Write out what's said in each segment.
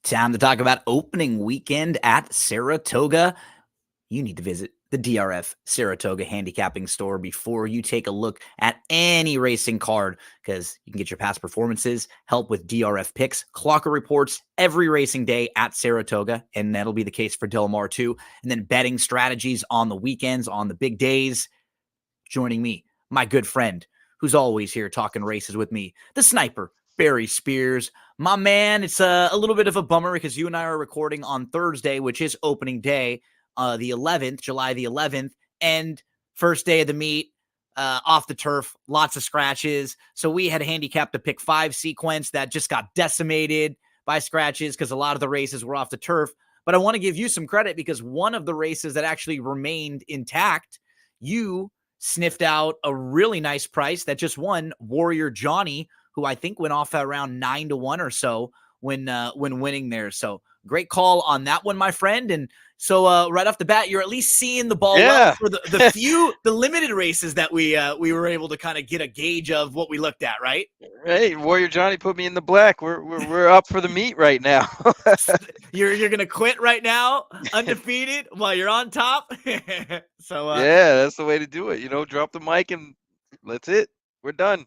Time to talk about opening weekend at Saratoga. You need to visit the DRF Saratoga handicapping store before you take a look at any racing card because you can get your past performances, help with DRF picks, clocker reports every racing day at Saratoga, and that'll be the case for Del Mar too. And then betting strategies on the weekends, on the big days. Joining me, my good friend, who's always here talking races with me, the sniper, Barry Spears. My man, it's a little bit of a bummer because you and I are recording on Thursday, which is opening day, the 11th, July the 11th, and first day of the meet, off the turf, lots of scratches. So we had handicapped a pick 5 sequence that just got decimated by scratches because a lot of the races were off the turf. But I want to give you some credit because one of the races that actually remained intact, you sniffed out a really nice price that just won, Warrior Johnny, who I think went off at around 9-1 or so when winning there. So great call on that one, my friend. And so right off the bat, you're at least seeing the ball well for the limited races that we were able to kind of get a gauge of what we looked at, right? Hey, Warrior Johnny put me in the black. We're up for the meet right now. You're gonna quit right now, undefeated, while you're on top. So yeah, that's the way to do it. Drop the mic and that's it. We're done.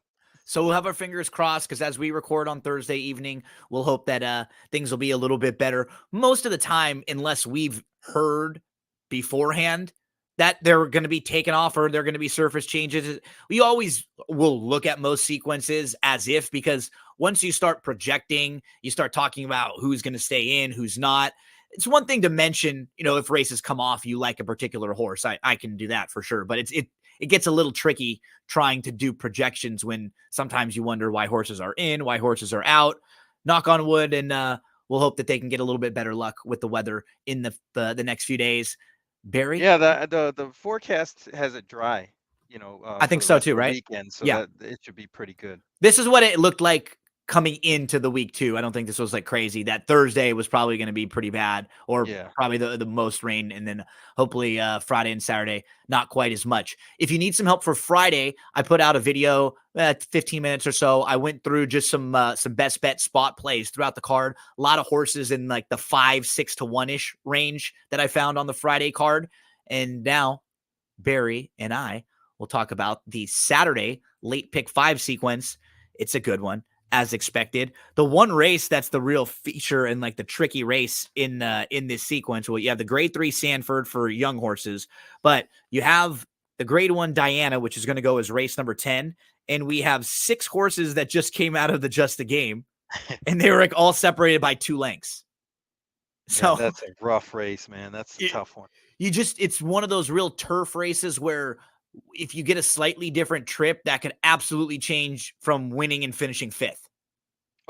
So we'll have our fingers crossed because as we record on Thursday evening, we'll hope that things will be a little bit better. Most of the time, unless we've heard beforehand that they're going to be taken off or they're going to be surface changes, we always will look at most sequences as if, because once you start projecting, you start talking about who's going to stay in, who's not. It's one thing to mention, if races come off, you like a particular horse. I can do that for sure, but it gets a little tricky trying to do projections when sometimes you wonder why horses are in, why horses are out. Knock on wood, and we'll hope that they can get a little bit better luck with the weather in the next few days. Barry? Yeah, the forecast has it dry, I for think the so rest too, of the right? weekend, so Yeah. that it should be pretty good. This is what it looked like coming into the week too. I don't think this was like crazy. That Thursday was probably going to be pretty bad, or Yeah. probably the most rain, and then hopefully Friday and Saturday not quite as much. If you need some help for Friday, I put out a video 15 minutes or so. I went through just some best bet spot plays throughout the card. A lot of horses in like the 5-6-1 ish range that I found on the Friday card, and now Barry and I will talk about the Saturday late pick 5 sequence. It's a good one, as expected. The one race that's the real feature and like the tricky race in this sequence. Well, you have the grade 3 Sanford for young horses, but you have the grade 1 Diana, which is going to go as race number 10. And we have 6 horses that just came out of the Just the Game, and they were like all separated by 2 lengths. So Yeah, that's a rough race, man. That's a tough one. It's one of those real turf races where if you get a slightly different trip, that could absolutely change from winning and finishing 5th.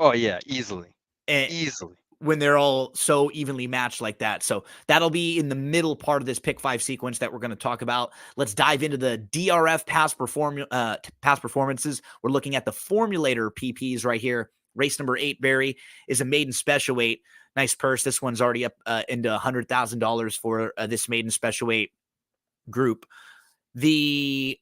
Oh yeah, easily. And Easily. when they're all so evenly matched like that. So that'll be in the middle part of this pick 5 sequence that we're going to talk about. Let's dive into the DRF past performances. We're looking at the formulator PPs right here. Race number 8, Barry, is a maiden special weight. Nice purse. This one's already up into $100,000 for this maiden special weight group. The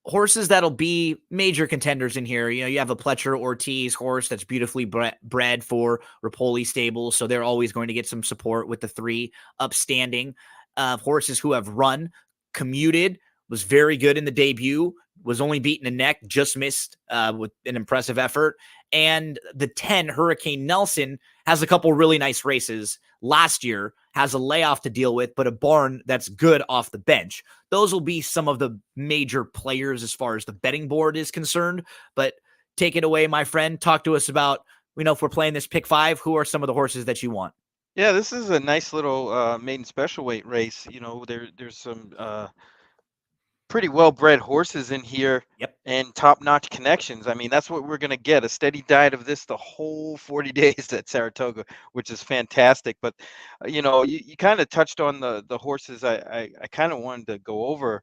horses that'll be major contenders in here, you have a Pletcher Ortiz horse that's beautifully bred for Rapoli stables, so they're always going to get some support with the 3 upstanding horses who have run. Commuted was very good in the debut, was only beaten a neck, just missed with an impressive effort. And the 10, Hurricane Nelson, has a couple really nice races last year, has a layoff to deal with, but a barn that's good off the bench. Those will be some of the major players as far as the betting board is concerned. But take it away, my friend. Talk to us about, if we're playing this pick 5, who are some of the horses that you want? Yeah, this is a nice little maiden special weight race. There's some pretty well-bred horses in here. Yep. And top-notch connections. I mean, that's what we're going to get, a steady diet of this the whole 40 days at Saratoga, which is fantastic. But, you kind of touched on the horses I kind of wanted to go over.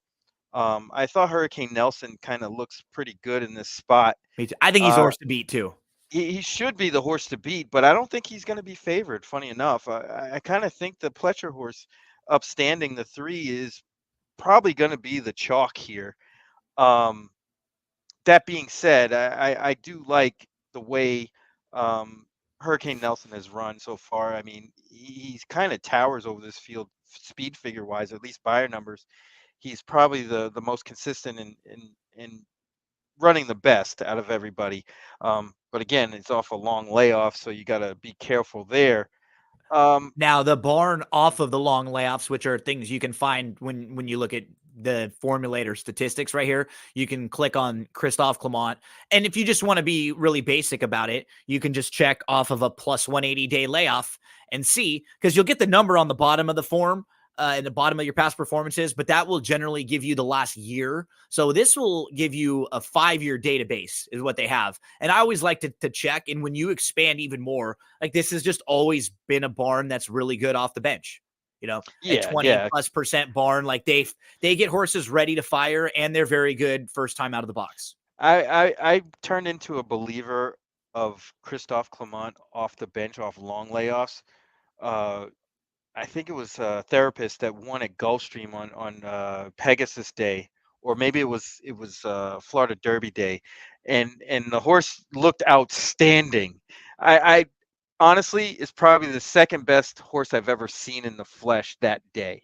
I thought Hurricane Nelson kind of looks pretty good in this spot. Me too. I think he's a horse to beat, too. He should be the horse to beat, but I don't think he's going to be favored, funny enough. I kind of think the Pletcher horse, upstanding the 3, is probably going to be the chalk here. That being said, I do like the way Hurricane Nelson has run so far. I mean, he's kind of towers over this field speed figure wise, at least buyer numbers. He's probably the most consistent in running the best out of everybody. But again, it's off a long layoff, so you got to be careful there. Now, the barn off of the long layoffs, which are things you can find when you look at the formulator statistics right here, you can click on Christophe Clement. And if you just want to be really basic about it, you can just check off of a plus 180 day layoff and see, because you'll get the number on the bottom of the form, in the bottom of your past performances, but that will generally give you the last year. So this will give you a 5-year database is what they have. And I always like to check. And when you expand even more, like this has just always been a barn that's really good off the bench. A Yeah, 20 yeah. plus percent barn. Like they get horses ready to fire, and they're very good first time out of the box. I turned into a believer of Christophe Clement off the bench, off long layoffs. Uh, I think it was a therapist that won at Gulfstream on Pegasus Day, or maybe it was Florida Derby Day, and the horse looked outstanding. I honestly is probably the second best horse I've ever seen in the flesh that day.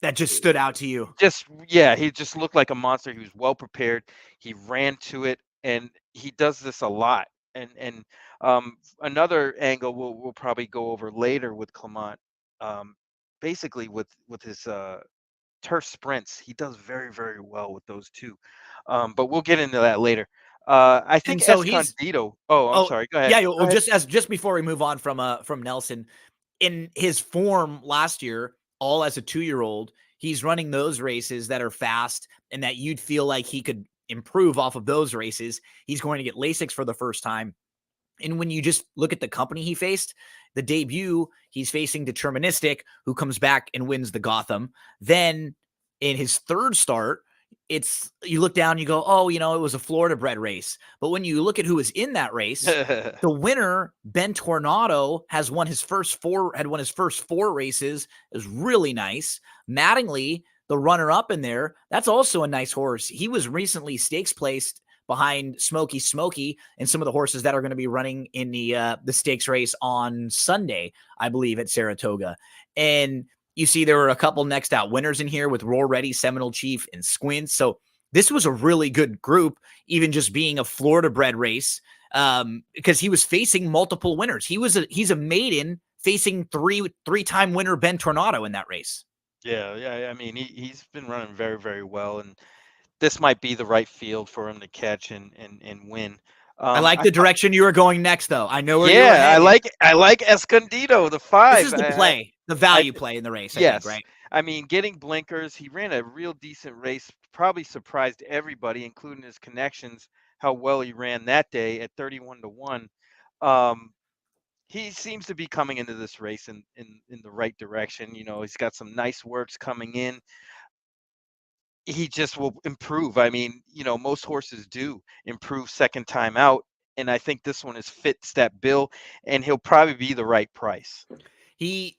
That just stood out to you. Just yeah, he just looked like a monster. He was well prepared. He ran to it, and he does this a lot. And another angle we'll probably go over later with Clement. Um, Basically, with his turf sprints, he does very very well with those two. But we'll get into that later. I think And so he's Escondido. Oh, I'm oh sorry. Go ahead. yeah, Go well, ahead. just before we move on from Nelson, in his form last year, all as a 2-year-old, he's running those races that are fast and that you'd feel like he could improve off of those races. He's going to get Lasix for the first time. And when you just look at the company he faced, the debut, he's facing Deterministic, who comes back and wins the Gotham. Then in his third start, it's you look down, you go, oh, it was a Florida bred race. But when you look at who was in that race, the winner, Ben Tornado, had won his first 4 races. It was really nice. Mattingly, the runner up in there, that's also a nice horse. He was recently stakes placed behind Smoky and some of the horses that are going to be running in the stakes race on Sunday, I believe, at Saratoga. And you see there were a couple next out winners in here with Roar Ready, Seminole Chief, and Squint. So this was a really good group, even just being a Florida bred race, because he was facing multiple winners. He's a maiden facing three-time winner Ben Tornado in that race. Yeah, yeah. I mean, he's been running very very well, and this might be the right field for him to catch and win. I like I the thought, direction you were going next, though. I know where you were yeah, headed. I like Escondido, the This five. is the play, the I value play in the race, I think, yes, right? I mean getting blinkers. He ran a real decent race. Probably surprised everybody, including his connections, how well he ran that day at 31-1. Um, he seems to be coming into this race in the right direction. He's got some nice works coming in. He just will improve. I mean, most horses do improve second time out, and I think this one is fits that bill, and he'll probably be the right price. He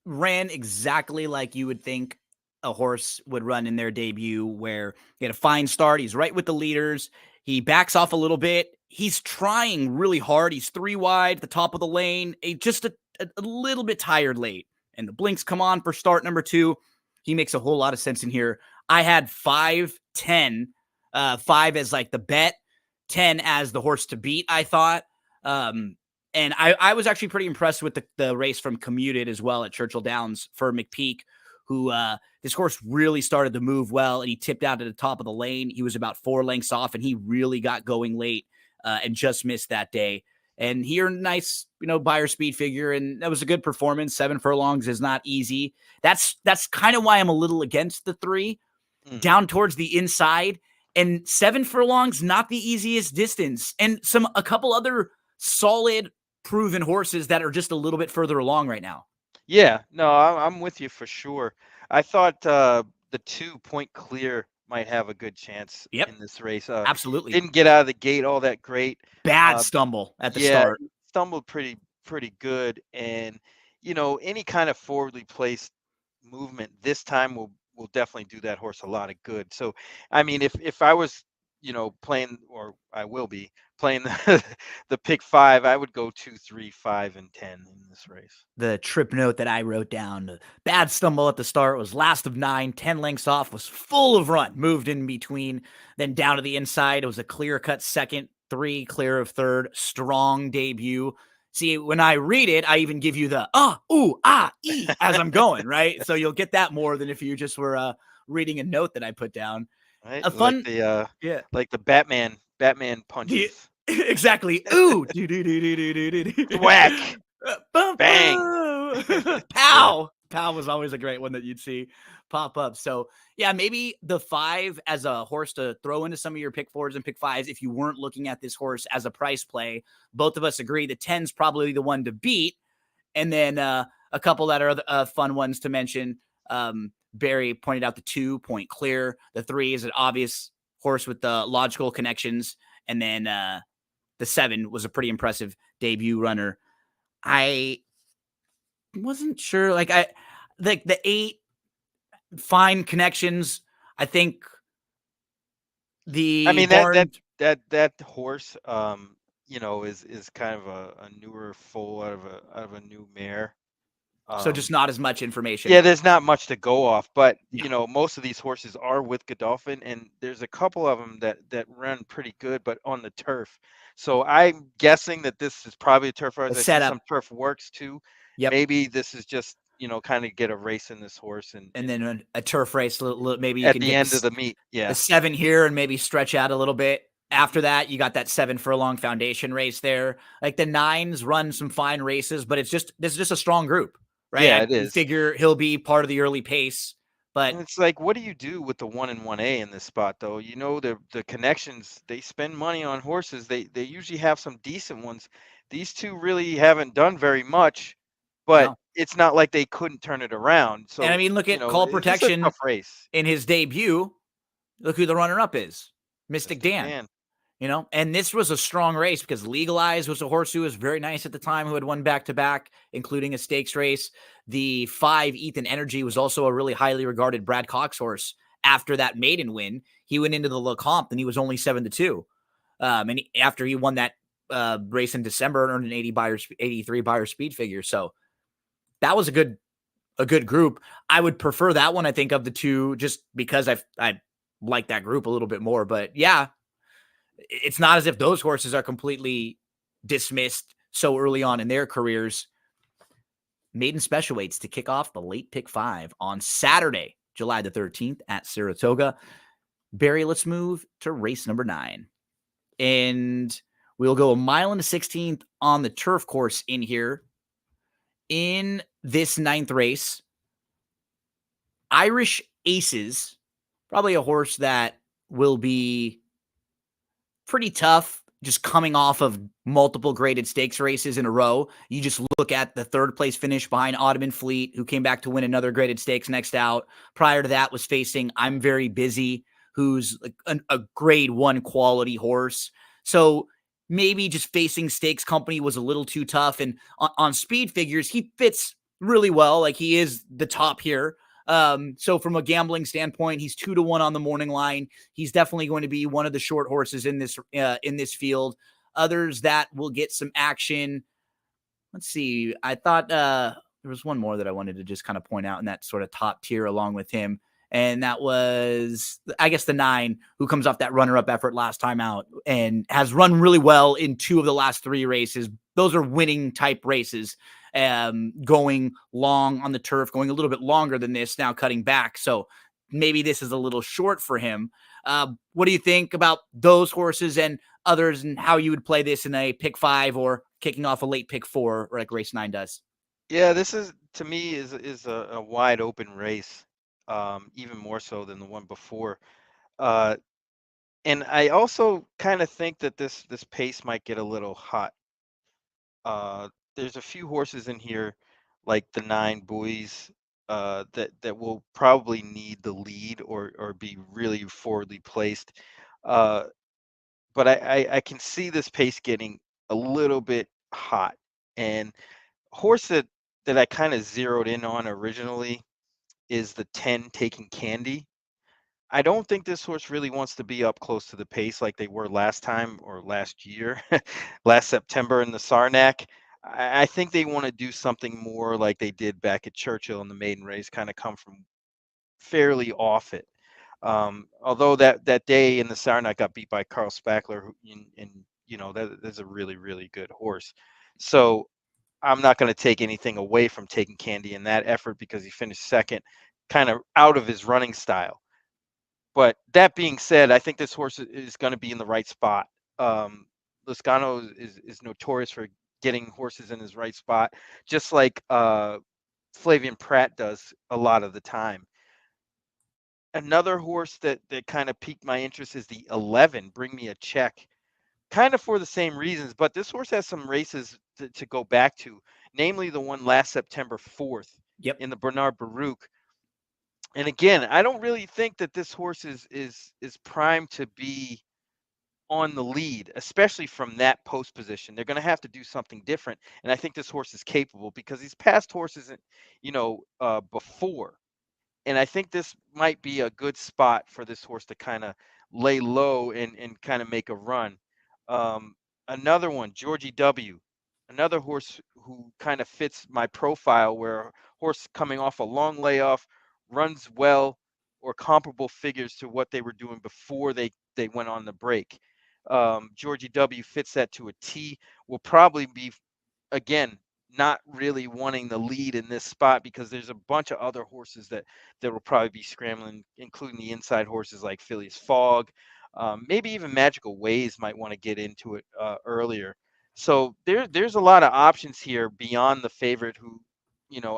ran exactly like you would think a horse would run in their debut, where he had a fine start. He's right with the leaders. He backs off a little bit. He's trying really hard. He's 3 wide at the top of the lane. Just a little bit tired late. And the blinks come on for start number 2. He makes a whole lot of sense in here. I had 5-10, 5 as like the bet, 10 as the horse to beat, I thought. And I was actually pretty impressed with the race from Commuted as well at Churchill Downs for McPeak, who this horse really started to move well, and he tipped out at the top of the lane. He was about 4 lengths off, and he really got going late and just missed that day. And he earned a nice, buyer speed figure, and that was a good performance. 7 furlongs is not easy. That's kind of why I'm a little against the 3 Mhm. down towards the inside. And 7 furlongs, not the easiest distance. And a couple other solid proven horses that are just a little bit further along right now. Yeah, no, I'm with you for sure. I thought the 2 Point Clear might have a good chance Yep, in this race. absolutely. Didn't get out of the gate all that great. Bad Uh, stumble at the Yeah, start. he stumbled pretty good, and any kind of forwardly placed movement this time will definitely do that horse a lot of good. So, I mean, if I was playing, or I will be playing the the pick five, I would go 2, 3, 5, and 10 in this race. The trip note that I wrote down, the bad stumble at the start was last of 9, 10 lengths off, was full of run, moved in between, then down to the inside. It was a clear-cut second, 3 clear of third, strong debut. See, when I read it, I even give you the ooh, ah, e as I'm going, right? So you'll get that more than if you just were reading a note that I put down. Right? A fun, yeah, Like the Batman the punches. exactly. Ooh, do do do do do do do do. Thwack, Bum, bang. bum. Yeah. Pow. Pow was always a great one that you'd see pop up. So yeah, maybe the 5 as a horse to throw into some of your pick 4s and pick 5s if you weren't looking at this horse as a price play. Both of us agree the 10's probably the one to beat, and then a couple that are fun ones to mention. Barry pointed out the 2 Point Clear. The 3 is an obvious horse with the logical connections, and then the 7 was a pretty impressive debut runner. I wasn't sure. Like the 8 fine connections. I think I the mean that that barn. that that horse, is kind of a newer foal out of a new mare. So just Um, not as much yeah, information. there's not much to go off, but Yeah, most of these horses are with Godolphin, and there's a couple of them that run pretty good, but on the turf. So I'm guessing that this is probably a turf the race. I see some setup. turf works too. Yep. Maybe this is just kind of get a race in this horse, and And then a turf race. Maybe you at can the get end of this the meet, the yeah. 7 here and maybe stretch out a little bit. Mhm. After that, you got that 7 furlong foundation race there. Like the 9s run some fine races, but this is just a strong group, right? Yeah, it You is. figure he'll be part of the early pace, but And it's like, what do you do with the 1 and 1A in this spot, though? The connections, they spend money on horses. They usually have some decent ones. These two really haven't done very much, but no. it's not like they couldn't turn it around. And I So, mean, look at Call it's just a Protection tough race. in his debut. Look who the runner up is, Mystic Mystic Dan. Dan. And this was a strong race because Legalized was a horse who was very nice at the time, who had won back to back, including a stakes race. The 5 Ethan Energy was also a really highly regarded Brad Cox horse. After that maiden win, he went into the Lecomte and he was only 7-2. After he won that race in December, earned an 83 buyer speed figure. So that was a good group. I would prefer that one, I think, of the two, just because I like that group a little bit more. But yeah, it's not as if those horses are completely dismissed so early on in their careers. Maiden special weights to kick off the late pick 5 on Saturday, July the 13th at Saratoga. Barry, let's move to race number 9. And we'll go a mile and a 16th on the turf course in here. In this 9th race, Irish Aces, probably a horse that will be pretty tough just coming off of multiple graded stakes races in a row. You just look at the 3rd place finish behind Ottoman Fleet, who came back to win another graded stakes next out. Prior to that was facing I'm Very Busy, who's like a grade 1 quality horse. So maybe just facing stakes company was a little too tough. And on speed figures, he fits really well. Like he is the top here. So from a gambling standpoint, he's 2-1 on the morning line. He's definitely going to be one of the short horses in this field. Others that will get some action. Let's see. I thought there was one more that I wanted to just kind of point out in that sort of top tier along with him. And that was, I guess, the 9, who comes off that runner-up effort last time out and has run really well in 2 of the last 3 races. Those are winning type races, going long on the turf, going a little bit longer than this, now cutting back. So maybe this is a little short for him. What do you think about those horses and others, and how you would play this in a pick 5 or kicking off a late pick 4, or like race 9 does? Yeah, this is to me is a wide open race, even more so than the one before. Uh, and I also kind of think that this pace might get a little hot. Uh, there's a few horses in here, like the 9 Buoys, that will probably need the lead or be really forwardly placed. Uh, but I can see this pace getting a little bit hot. And horse that I kind of zeroed in on originally is the 10 Taking Candy. I don't think this horse really wants to be up close to the pace like they were last time or last year, last September in the Sarnac. I think they want to do something more like they did back at Churchill in the maiden race, kind of come from fairly off it. Although that day in the Sarnac got beat by Carl Spackler, and that's a really really good horse. So I'm not going to take anything away from taking Candy in that effort because he finished second, kind of out of his running style. But that being said, I think this horse is going to be in the right spot. Loscano is notorious for getting horses in his right spot, just like Flavian Pratt does a lot of the time. Another horse that kind of piqued my interest is the 11, Bring Me a Check, kind of for the same reasons, but this horse has some races to go back to, namely the one last September 4th Yep. in the Bernard Baruch. And again, I don't really think that this horse is primed to be on the lead, especially from that post position. They're going to have to do something different, and I think this horse is capable because he's passed horses, before. And I think this might be a good spot for this horse to kind of lay low and kind of make a run. Um, Another one, Georgie W., another horse who kind of fits my profile, where a horse coming off a long layoff runs well or comparable figures to what they were doing before they went on the break. Georgie W. fits that to a T. Will probably be, again, not really wanting the lead in this spot because there's a bunch of other horses that will probably be scrambling, including the inside horses like Phileas Fogg. Maybe even Magical Ways might want to get into it earlier. So there's a lot of options here beyond the favorite, who,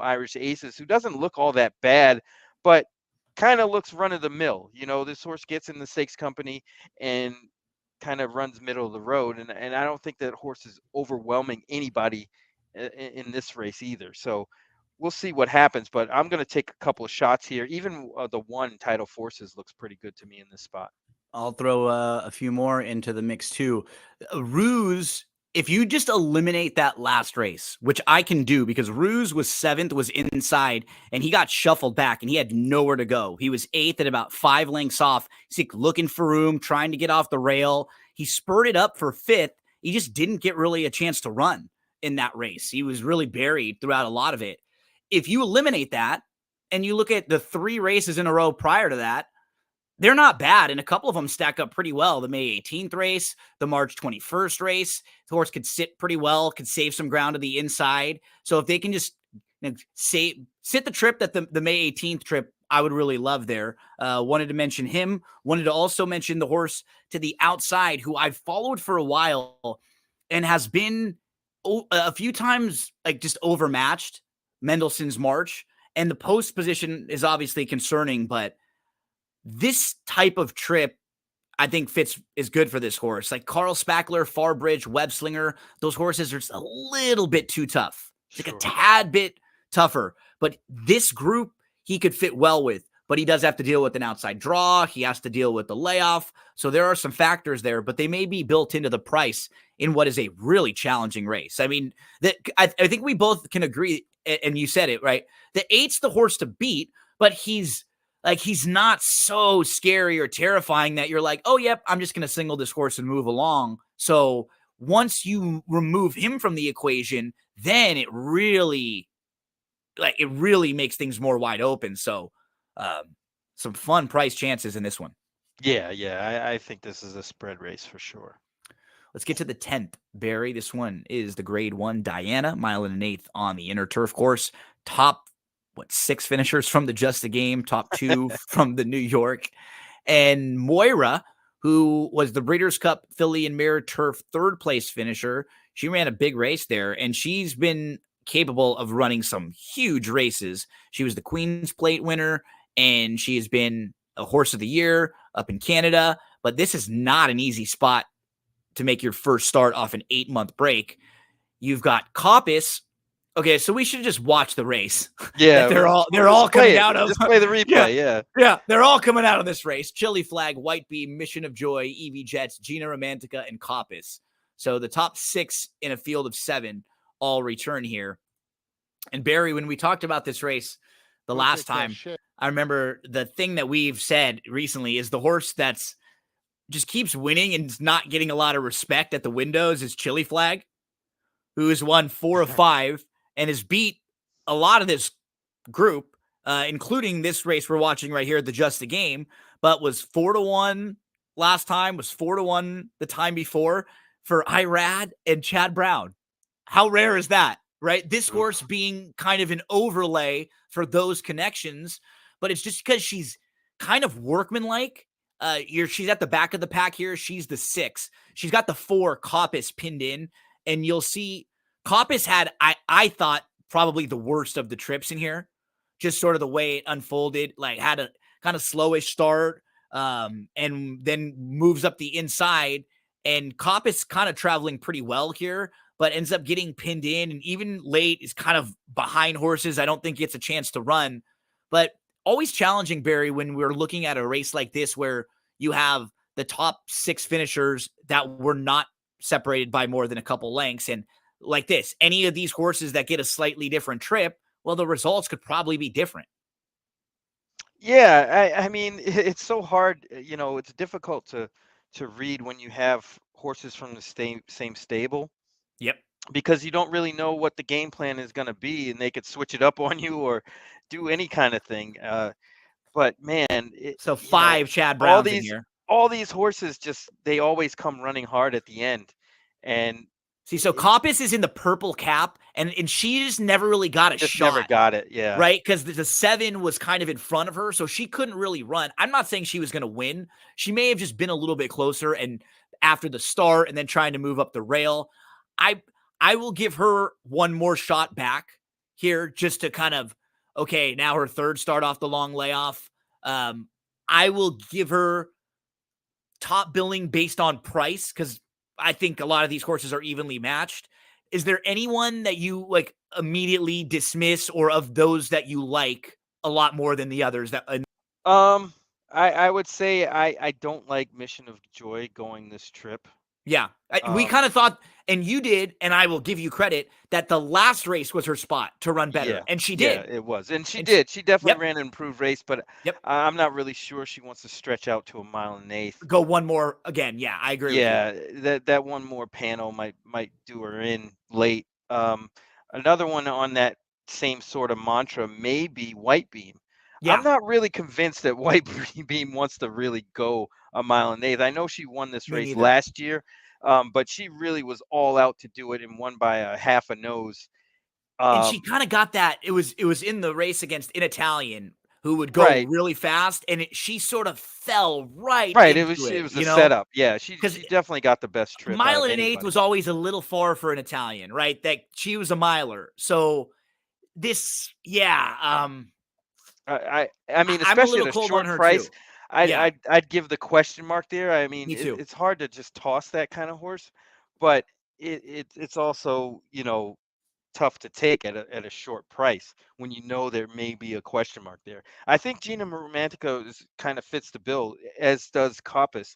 Irish Aces, who doesn't look all that bad, but kind of looks run of the mill. This horse gets in the stakes company and kind of runs middle of the road, and I don't think that horse is overwhelming anybody in this race either. So we'll see what happens, but I'm going to take a couple of shots here. Even the one, Title Forces, looks pretty good to me in this spot. I'll throw a few more into the mix too. Ruse, if you just eliminate that last race, which I can do because Ruse was 7th, was inside, and he got shuffled back and he had nowhere to go. He was 8th at about 5 lengths off. He's like looking for room, trying to get off the rail. He spurted up for 5th. He just didn't get really a chance to run in that race. He was really buried throughout a lot of it. If you eliminate that and you look at the 3 races in a row prior to that, they're not bad, and a couple of them stack up pretty well. The May 18th race, the March 21st race, the horse could sit pretty well, could save some ground to the inside. So if they can just sit the trip that the May 18th trip, I would really love there. Wanted to mention him. Wanted to also mention the horse to the outside, who I've followed for a while and has been a few times like just overmatched, Mendelssohn's March. And the post position is obviously concerning, but this type of trip, I think, is good for this horse. Like Carl Spackler, Farbridge, Webslinger, those horses are just a little bit too tough. It's like a tad bit tougher. But this group, he could fit well with. But he does have to deal with an outside draw. He has to deal with the layoff. So there are some factors there, but they may be built into the price in what is a really challenging race. I mean, I think we both can agree, and you said it, right? The 8's the horse to beat, but he's not so scary or terrifying that you're like, oh, yep, I'm just going to single this horse and move along. So once you remove him from the equation, then it really makes things more wide open. So some fun price chances in this one. Yeah. I think this is a spread race for sure. Let's get to the 10th, Barry. This one is the Grade 1 Diana, 1.125 on the inner turf course. Top 6 finishers from the Just the Game, top 2 from the New York. And Moira, who was the Breeders' Cup Filly and Mare Turf 3rd place finisher, she ran a big race there, and she's been capable of running some huge races. She was the Queen's Plate winner, and she has been a Horse of the Year up in Canada. But this is not an easy spot to make your first start off an 8-month break. You've got Coppice. Okay, so we should just watch the race. Yeah, they're all coming out of. Just play the replay. Yeah, they're all coming out of this race. Chili Flag, White Bee, Mission of Joy, Evie Jets, Gina Romantica, and Coppice. So the top 6 in a field of 7 all return here. And Barry, when we talked about this race the last time, I remember the thing that we've said recently is the horse that's just keeps winning and is not getting a lot of respect at the windows is Chili Flag, who has won 4 of 5 and has beat a lot of this group, including this race we're watching right here, the Just a Game, but was 4-1 last time, was 4-1 the time before for Irad and Chad Brown. How rare is that, right? This horse being kind of an overlay for those connections, but it's just because she's kind of workmanlike. She's at the back of the pack here. She's the 6. She's got the 4 Coppice pinned in, and you'll see Coppice had, I thought, probably the worst of the trips in here. Just sort of the way it unfolded, like had a kind of slowish start, and then moves up the inside. And Coppice kind of traveling pretty well here, but ends up getting pinned in, and even late is kind of behind horses. I don't think gets a chance to run, but always challenging, Barry, when we're looking at a race like this where you have the top 6 finishers that were not separated by more than a couple lengths. And like this, any of these horses that get a slightly different trip, well, the results could probably be different. Yeah, I mean, it's so hard. It's difficult to read when you have horses from the same stable Yep. because you don't really know what the game plan is going to be, and they could switch it up on you or do any kind of thing. But man, So 5 Chad all Browns in these here. all these horses just they always come running hard at the end, and See, so Coppice is in the purple cap, and she just never really got a just shot. never got it. Yeah. Right? Because the 7 was kind of in front of her, so she couldn't really run. I'm not saying she was going to win. She may have just been a little bit closer and after the start and then trying to move up the rail. I will give her one more shot back here just to kind of, okay, now her 3rd start off the long layoff. I will give her top billing based on price because I think a lot of these horses are evenly matched. Is there anyone that you like immediately dismiss, or of those that you like a lot more than the others? I would say I don't like Mission of Joy going this trip. Yeah, we Um, kind of thought, and you did, and I will give you credit that the last race was her spot to run better, yeah, and she yeah, did. it was, and she And did. She definitely yep, ran an improved race, but yep. I'm not really sure she wants to stretch out to a mile and an eighth. Go one more again. Yeah, I agree with you. Yeah, that one more panel might do her in late. Another one on that same sort of mantra may be White Beam. I'm Yeah, not really convinced that White Beam wants to really go a mile and eighth. I know she won this me race neither. last year, but she really was all out to do it and won by a half a nose. And she Um, kind of got that. It was in the race against an Italian who would go right, really fast, and she sort of fell right right. It into was it it, was a setup. Yeah, she because she definitely got the best trip out mile of and an eighth anybody. was always a little far for an Italian, right? That she was a miler. So this, yeah, I mean, I'm a especially little at a cold on short her price, too. Yeah, I'd give the question mark there. I mean, me too. it's hard to just toss that kind of horse, but it's also tough to take at a short price when you know there may be a question mark there. I think Gina Romantico kind of fits the bill, as does Coppice.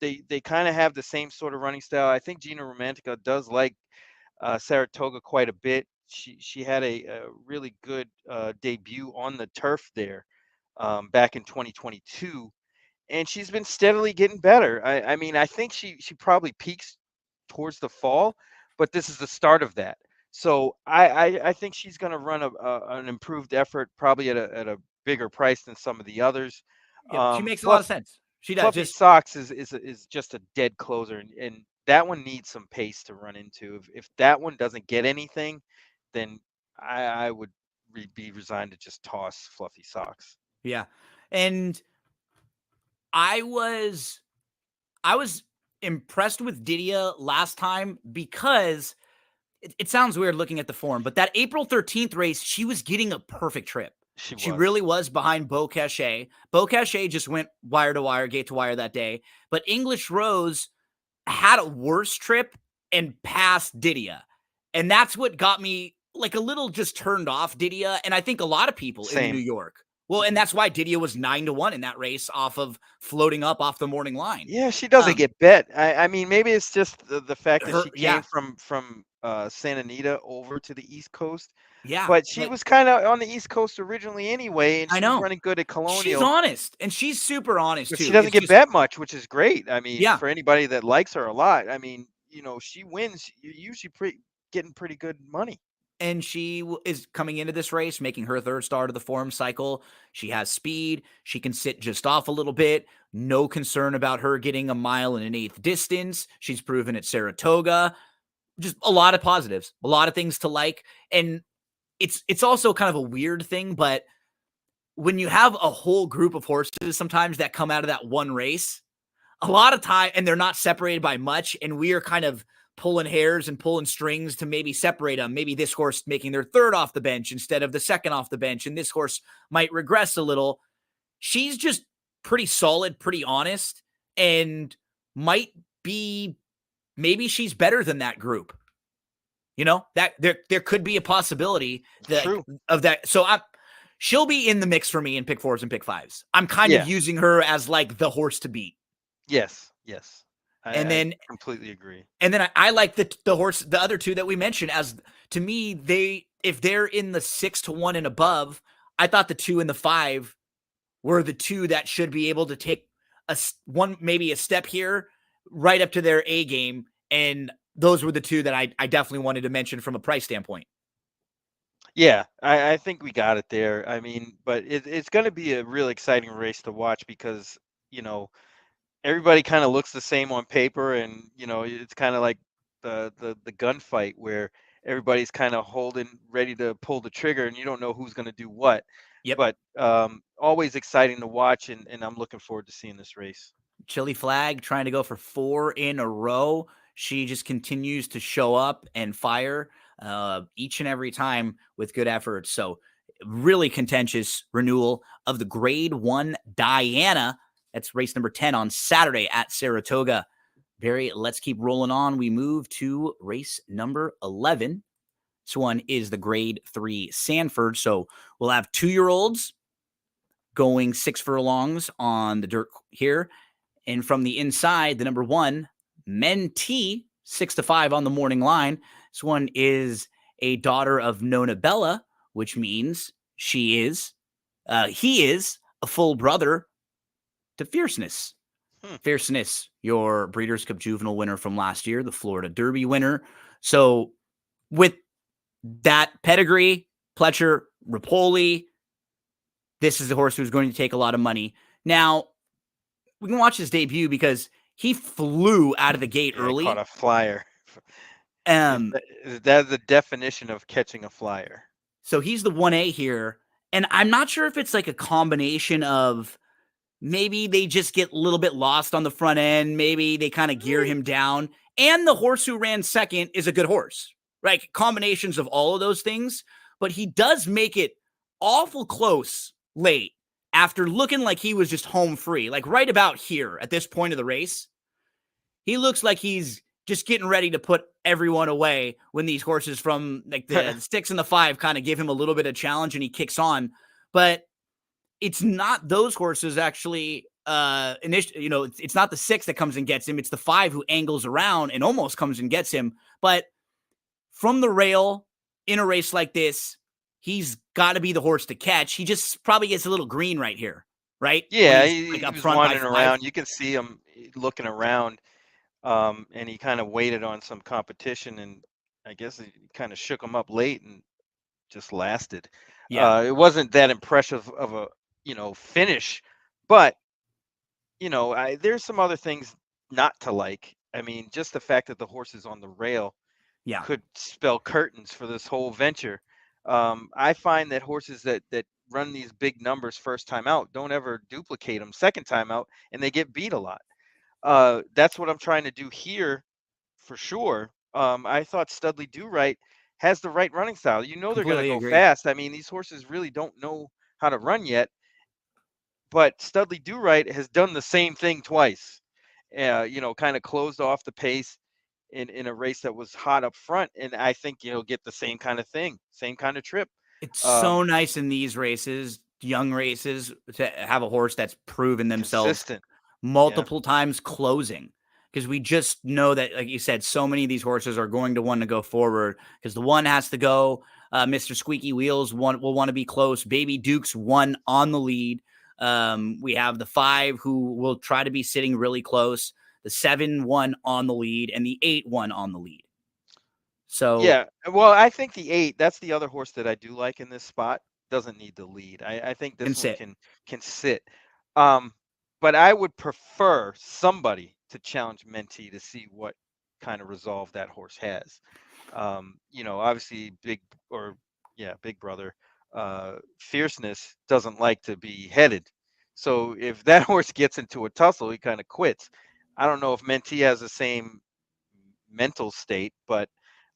They kind of have the same sort of running style. I think Gina Romantico does like Saratoga quite a bit. She had a really good debut on the turf there back in 2022, and she's been steadily getting better. I mean, I think she probably peaks towards the fall, but this is the start of that. So I think she's going to run an improved effort, probably at a bigger price than some of the others. Yep, she makes a lot Fluff, of sense. She does. Fluffy Just Socks is just a dead closer, and that one needs some pace to run into. If that one doesn't get anything, then I would be resigned to just toss Fluffy Socks. yeah, and I was I was impressed with Didia last time because it sounds weird looking at the form, but that April 13th race, she was getting a perfect trip. She She was. really was behind Beau Cachet. Beau Cachet just went wire to wire, gate to wire that day. But English Rose had a worse trip and passed Didia. And that's what got me like a little just turned off Didia. And I think a lot of people in New Same. York Well, and that's why Didia was 9-1 in that race off of floating up off the morning line. Yeah, she doesn't get bet. I mean, maybe it's just the fact that Her, she came yeah, from Santa Anita over to the East Coast, yeah, but she but was kind of on the East Coast originally anyway, and I she was know running good at she's Colonial. honest and she's super honest But she too. doesn't It's get just, bet much, which is great. I mean, yeah. for anybody that likes her a lot, I mean, she wins. You're usually getting pretty good money. And she is coming into this race, making her third start of the form cycle. She has speed. She can sit just off a little bit. No concern about her getting a mile and an eighth distance. She's proven at Saratoga. Just a lot of positives, a lot of things to like. And it's also kind of a weird thing, but when you have a whole group of horses sometimes that come out of that one race, a lot of time, and they're not separated by much, and we are kind of pulling hairs and pulling strings to maybe separate them. Maybe this horse making their third off the bench instead of the second off the bench, and this horse might regress a little. She's just pretty solid, pretty honest, and might be, maybe she's better than that group. That there could be a possibility that True. of that. So she'll be in the mix for me in pick fours and pick fives. I'm kind of Yeah. using her as like the horse to beat. Yes. Yes. And I then completely agree. I like the horse, the other two that we mentioned, as to me, if they're in the 6-1 and above, I thought the 2 and the 5 were the two that should be able to take maybe a step here right up to their A game. And those were the two that I definitely wanted to mention from a price standpoint. Yeah, I think we got it there. I mean, but it's going to be a real exciting race to watch because, you know, everybody kind of looks the same on paper, and it's kind of like the gunfight where everybody's kind of holding ready to pull the trigger, and you don't know who's going to do what. Yep. But always exciting to watch, and I'm looking forward to seeing this race. Chili Flag trying to go for 4 in a row. She just continues to show up and fire each and every time with good efforts. So really contentious renewal of the Grade 1 Diana. That's race number 10 on Saturday at Saratoga. Barry, let's keep rolling on. We move to race number 11. This one is the Grade 3 Sanford. So we'll have 2-year-olds going 6 furlongs on the dirt here. And from the inside, the number 1, Mentee, 6-5 on the morning line. This one is a daughter of Nona Bella, which means he is a full brother to Fierceness. Fierceness, your Breeders' Cup Juvenile winner from last year, the Florida Derby winner. So with that pedigree, Pletcher, Rapoli, this is a horse who's going to take a lot of money. Now, we can watch his debut because he flew out of the gate early. Caught a flyer. That's the definition of catching a flyer. So he's the 1A here. And I'm not sure if it's like a combination of maybe they just get a little bit lost on the front end. Maybe they kind of gear him down. And the horse who ran second is a good horse, right? Combinations of all of those things. But he does make it awful close late after looking like he was just home free, like right about here at this point of the race. He looks like he's just getting ready to put everyone away when these horses from like the 6 and the 5 kind of give him a little bit of challenge and he kicks on. But it's not those horses actually. It's not the 6 that comes and gets him. It's the 5 who angles around and almost comes and gets him. But from the rail in a race like this, he's got to be the horse to catch. He just probably gets a little green right here, right? Yeah, He was wandering around. You can see him looking around, and he kind of waited on some competition, and I guess he kind of shook him up late and just lasted. Yeah. It wasn't that impressive of a finish, but there's some other things not to like. I mean, just the fact that the horse is on the rail could spell curtains for this whole venture. I find that horses that run these big numbers first time out don't ever duplicate them second time out, and they get beat a lot. That's what I'm trying to do here for sure. I thought Studley Do Right has the right running style. They're going to Completely go agree. fast. I mean, these horses really don't know how to run yet, but Studley Do Right has done the same thing twice. Kind of closed off the pace in a race that was hot up front, and I think you'll get the same kind of thing, same kind of trip. It's so nice in these races young races to have a horse that's proven themselves Consistent. Yeah. multiple times closing, because we just know that, like you said, so many of these horses are going to want to go forward because the one has to go. Mr. Squeaky Wheels will want to be close. Baby Duke's one on the lead. We have the 5 who will try to be sitting really close, the 7-1 on the lead, and the 8-1 on the lead. So Yeah. Well, I think the 8, that's the other horse that I do like in this spot. Doesn't need the lead. I think can this one sit. can sit. Um, but I would prefer somebody to challenge Mentee to see what kind of resolve that horse has. Obviously Big Brother, Fierceness doesn't like to be headed. So if that horse gets into a tussle, he kind of quits. I don't know if Mentee has the same mental state, but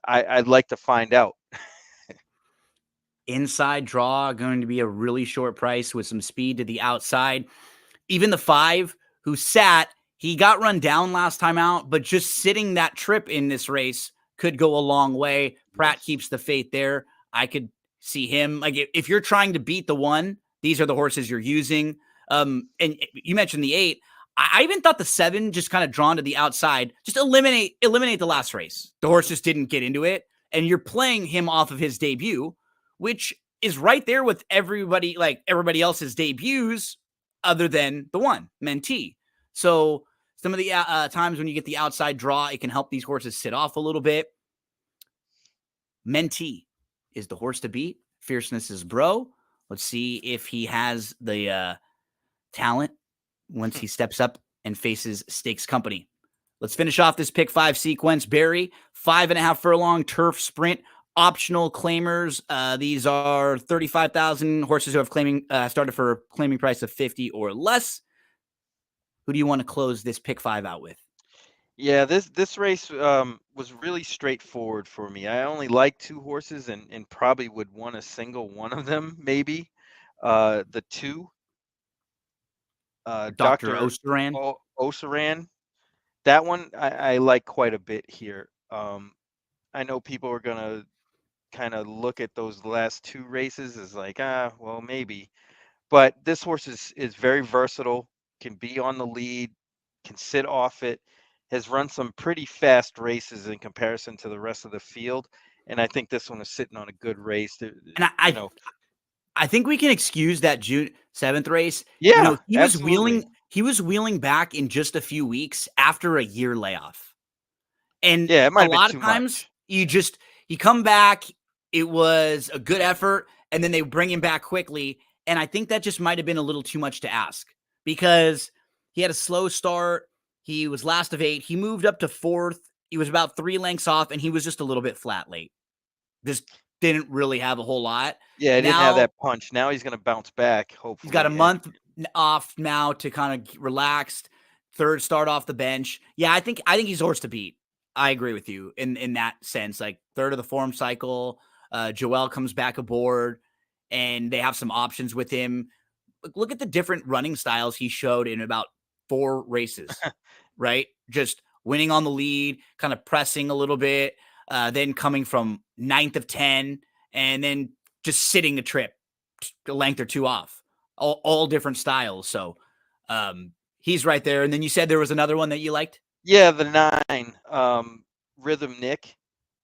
I'd like to find out. Inside draw going to be a really short price with some speed to the outside. Even the 5 who sat, he got run down last time out, but just sitting that trip in this race could go a long way. Pratt Yes. keeps the faith there. I could see him. Like, if you're trying to beat the 1, these are the horses you're using. And you mentioned the 8. I even thought the 7 just kind of drawn to the outside. Just eliminate the last race. The horse just didn't get into it. And you're playing him off of his debut, which is right there with everybody else's debuts other than the 1, Mentee. So some of the times when you get the outside draw, it can help these horses sit off a little bit. Mentee is the horse to beat. Fierceness is bro. Let's see if he has the talent once he steps up and faces Stakes Company. Let's finish off this pick 5 sequence. Barry, 5.5 furlong turf sprint. Optional claimers. These are 35,000 horses who have started for claiming price of 50 or less. Who do you want to close this pick 5 out with? Yeah, this race was really straightforward for me. I only like 2 horses and probably would want a single one of them, maybe. The 2, Dr. Dr. Osteran. Osaran. That one I like quite a bit here. I know people are gonna kind of look at those last 2 races as like, well, maybe. But this horse is very versatile, can be on the lead, can sit off it, has run some pretty fast races in comparison to the rest of the field. And I think this one is sitting on a good race. And I think we can excuse that June 7th race. Yeah, He was absolutely. wheeling back in just a few weeks after a year layoff. And Yeah, it might a have been lot too of times much. you come back, it was a good effort, and then they bring him back quickly. And I think that just might have been a little too much to ask because he had a slow start. He was last of 8. He moved up to 4th. He was about 3 lengths off, and he was just a little bit flat late. Just didn't really have a whole lot. Yeah, he didn't have Now that punch. Now he's going to bounce back, he's got a hopefully. month off now to kind of relaxed. 3rd start off the bench. Yeah, I think he's horse to beat. I agree with you in that sense. Like 3rd of the form cycle, Joel comes back aboard, and they have some options with him. Look at the different running styles he showed in about 4 races, right? Just winning on the lead, kind of pressing a little bit, then coming from 9th of 10, and then just sitting a trip, a length or 2 off. All different styles. So he's right there. And then you said there was another one that you liked? Yeah, the 9, Rhythm Nick,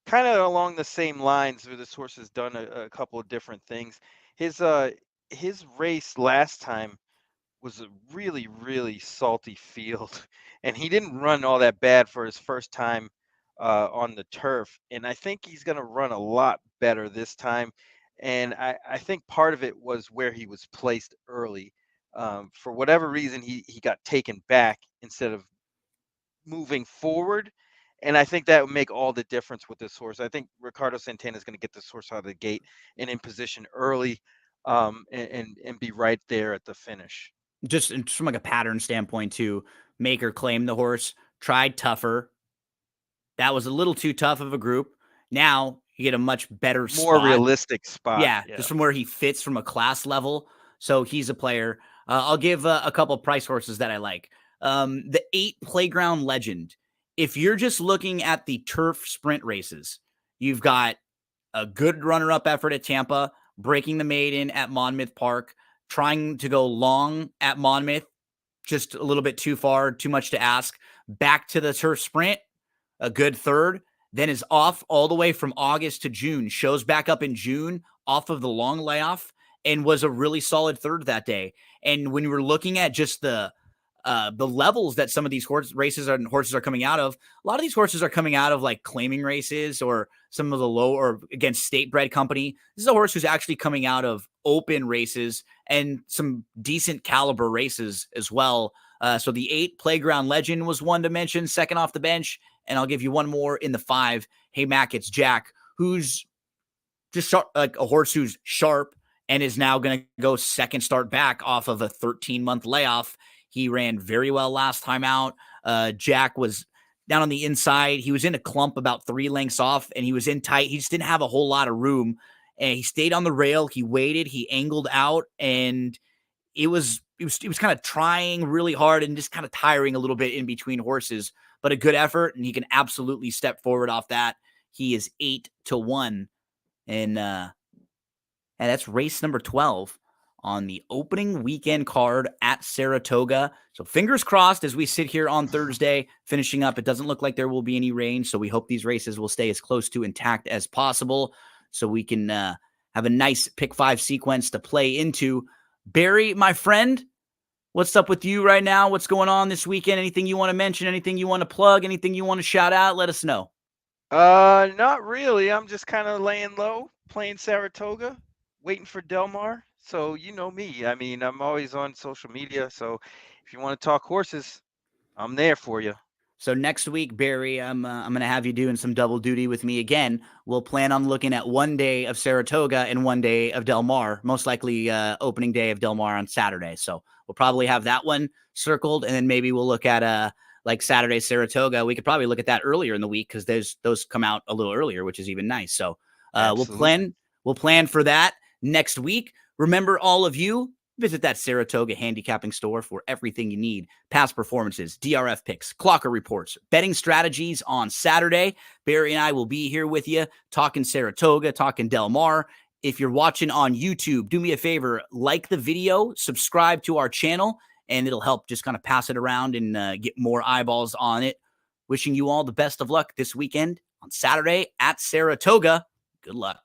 kind of along the same lines where this horse has done a couple of different things. His race last time was a really, really salty field, and he didn't run all that bad for his first time on the turf. And I think he's going to run a lot better this time. And I think part of it was where he was placed early. For whatever reason, he got taken back instead of moving forward. And I think that would make all the difference with this horse. I think Ricardo Santana is going to get this horse out of the gate and in position early, and be right there at the finish. Just from like a pattern standpoint too, make or claim the horse, tried tougher. That was a little too tough of a group. Now you get a much better More spot. realistic spot. Yeah, Yeah. just from where he fits from a class level. So he's a player. I'll give a couple price horses that I like. The 8 Playground Legend. If you're just looking at the turf sprint races, you've got a good runner-up effort at Tampa, breaking the maiden at Monmouth Park, trying to go long at Monmouth, just a little bit too far, too much to ask. Back to the turf sprint, a good third, then is off all the way from August to June, shows back up in June off of the long layoff, and was a really solid third that day. And when we're looking at just the levels that some of these horses are coming out of, a lot of these horses are coming out of like claiming races or some of the low or against state bred company. This is a horse who's actually coming out of open races and some decent caliber races as well. So the 8 Playground Legend was one to mention, second off the bench. And I'll give you one more in the 5. Hey, Mac, it's Jack, who's just sharp, like a horse who's sharp and is now going to go second start back off of a 13-month layoff. He ran very well last time out. Jack was down on the inside. He was in a clump about 3 lengths off, and he was in tight. He just didn't have a whole lot of room. And he stayed on the rail. He waited. He angled out, and it was kind of trying really hard and just kind of tiring a little bit in between horses, but a good effort, and he can absolutely step forward off that. He is 8-1, and that's race number 12 on the opening weekend card at Saratoga. So fingers crossed as we sit here on Thursday, finishing up. It doesn't look like there will be any rain, so we hope these races will stay as close to intact as possible so we can have a nice pick 5 sequence to play into. Barry, my friend, what's up with you right now? What's going on this weekend? Anything you want to mention? Anything you want to plug? Anything you want to shout out? Let us know. Not really. I'm just kind of laying low, playing Saratoga, waiting for Del Mar. So you know me. I mean, I'm always on social media. So if you want to talk horses, I'm there for you. So next week, Barry, I'm going to have you doing some double duty with me again. We'll plan on looking at one day of Saratoga and one day of Del Mar, most likely opening day of Del Mar on Saturday. So we'll probably have that one circled, and then maybe we'll look at like Saturday Saratoga. We could probably look at that earlier in the week because those come out a little earlier, which is even nice. So we'll plan for that next week. Remember, all of you, visit that Saratoga handicapping store for everything you need. Past performances, DRF picks, clocker reports, betting strategies on Saturday. Barry and I will be here with you talking Saratoga, talking Del Mar. If you're watching on YouTube, do me a favor, like the video, subscribe to our channel, and it'll help just kind of pass it around and get more eyeballs on it. Wishing you all the best of luck this weekend on Saturday at Saratoga. Good luck.